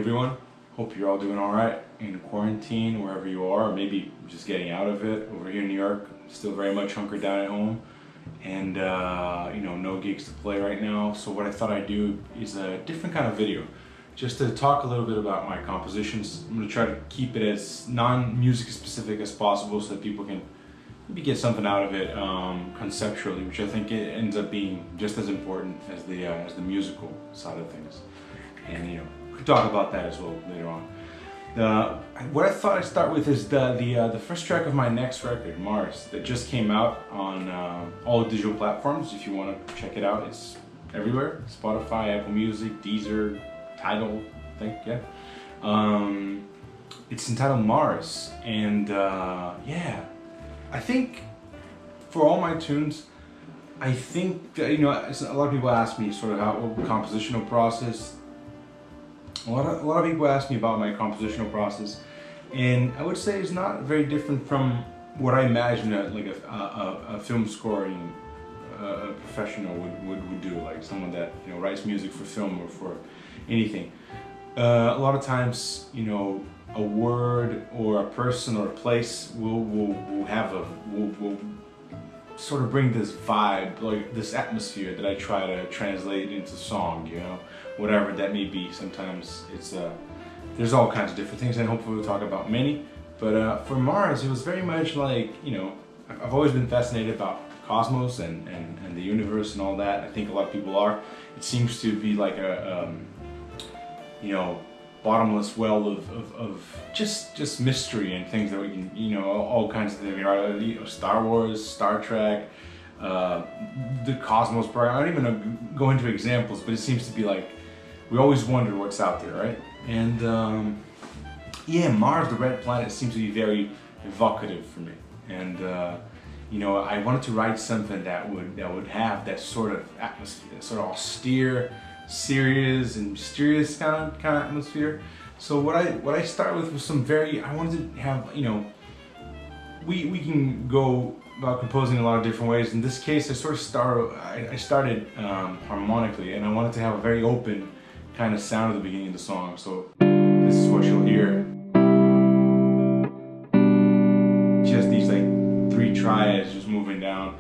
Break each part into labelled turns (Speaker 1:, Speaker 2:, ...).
Speaker 1: everyone. Hope you're all doing alright in quarantine, wherever you are, or maybe just getting out of it. Over here in New York, still very much hunkered down at home, and no gigs to play right now. So what I thought I'd do is a different kind of video, just to talk a little bit about my compositions. I'm going to try to keep it as non-music specific as possible so that people can maybe get something out of it conceptually, which I think it ends up being just as important as the musical side of things. And we could talk about that as well later on. What I thought I'd start with is the first track of my next record, Mars, that just came out on all digital platforms. If you want to check it out, it's everywhere: Spotify, Apple Music, Deezer, Tidal, I think, yeah. It's entitled Mars, and yeah, I think for all my tunes, I think that, a lot of people ask me sort of what compositional process. A lot of people ask me about my compositional process, and I would say it's not very different from what I imagine a film scoring professional would do, like someone that writes music for film or for anything. A lot of times, a word or a person or a place will sort of bring this vibe, like this atmosphere that I try to translate into song, whatever that may be. Sometimes it's there's all kinds of different things, and hopefully we'll talk about many. But for Mars, it was very much like, I've always been fascinated about cosmos and the universe and all that. I think a lot of people are. It seems to be like a bottomless well of just mystery and things that we can, all kinds of things, right? Star Wars, Star Trek, the cosmos program. I don't even go into examples, but it seems to be like we always wonder what's out there, right? And yeah, Mars, the red planet, seems to be very evocative for me. And I wanted to write something that would have that sort of atmosphere, that sort of austere, serious and mysterious kind of atmosphere. So what I start with was some I wanted to have, we can go about composing in a lot of different ways. In this case, I started harmonically, and I wanted to have a very open kind of sound at the beginning of the song. So this is what you'll hear. Just these like three triads just moving down.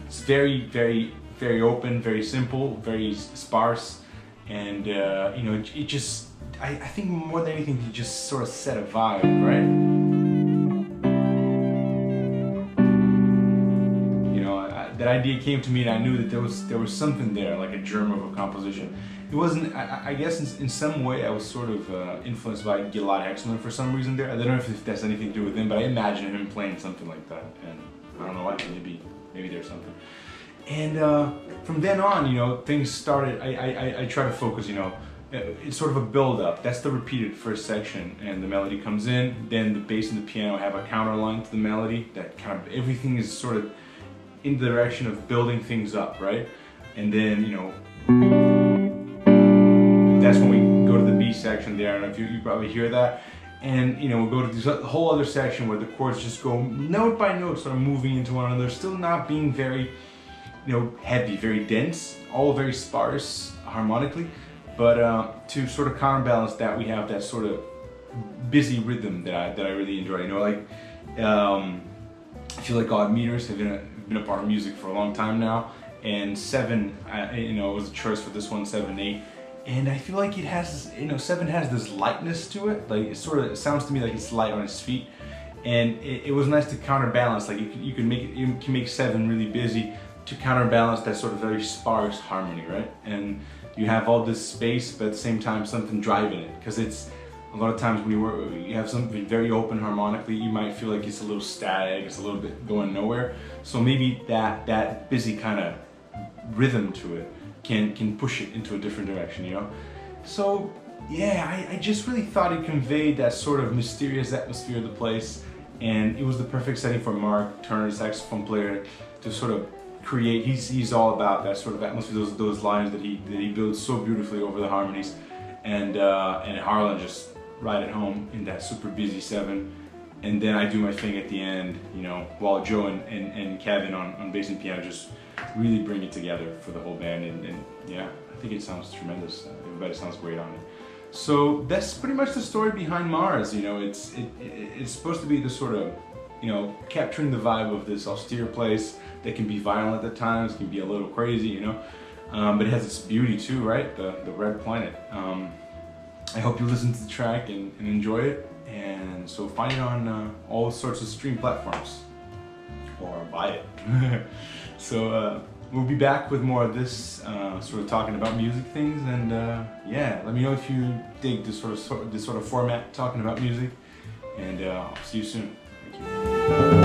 Speaker 1: It's very, very, very open, very simple, very sparse, and it just, I think more than anything, you just sort of set a vibe, right? That idea came to me, and I knew that there was something there, like a germ of a composition. It wasn't. I guess in some way I was sort of influenced by Gilad Hexman for some reason there. I don't know if that's anything to do with him, but I imagine him playing something like that, and I don't know why. Maybe there's something. And from then on, things started. I try to focus. It's sort of a build-up. That's the repeated first section, and the melody comes in. Then the bass and the piano have a counter line to the melody. That kind of everything is sort of in the direction of building things up, right? And then that's when we go to the B section there. I don't know if you probably hear that. And we'll go to this whole other section where the chords just go note by note, sort of moving into one another, still not being very heavy, very dense, all very sparse harmonically, but to sort of counterbalance that, we have that sort of busy rhythm that I really enjoy. I feel like odd meters have been a part of music for a long time now, and 7, was a choice for this one, 7/8, and I feel like it has, 7 has this lightness to it. Like it sounds to me like it's light on its feet, and it was nice to counterbalance. Like you can make 7 really busy to counterbalance that sort of very sparse harmony, right? And you have all this space, but at the same time something driving it, because it's a lot of times when you have something very open harmonically, you might feel like it's a little static, it's a little bit going nowhere. So maybe that busy kind of rhythm to it can push it into a different direction, So yeah, I just really thought it conveyed that sort of mysterious atmosphere of the place, and it was the perfect setting for Mark Turner, saxophone player, to sort of create. He's all about that sort of atmosphere, those lines that he builds so beautifully over the harmonies, and Harlan just right at home in that super busy 7, and then I do my thing at the end, while Joe and Kevin on bass and piano just really bring it together for the whole band, and yeah, I think it sounds tremendous. Everybody sounds great on it. So that's pretty much the story behind Mars. You know, it's supposed to be this sort of, you know, capturing the vibe of this austere place that can be violent at times, can be a little crazy, you know, but it has its beauty too, right? The red planet. I hope you listen to the track and enjoy it. And so find it on all sorts of stream platforms, or buy it. So we'll be back with more of this, sort of talking about music things. And yeah, let me know if you dig this sort of format, talking about music. And I'll see you soon. Thank you.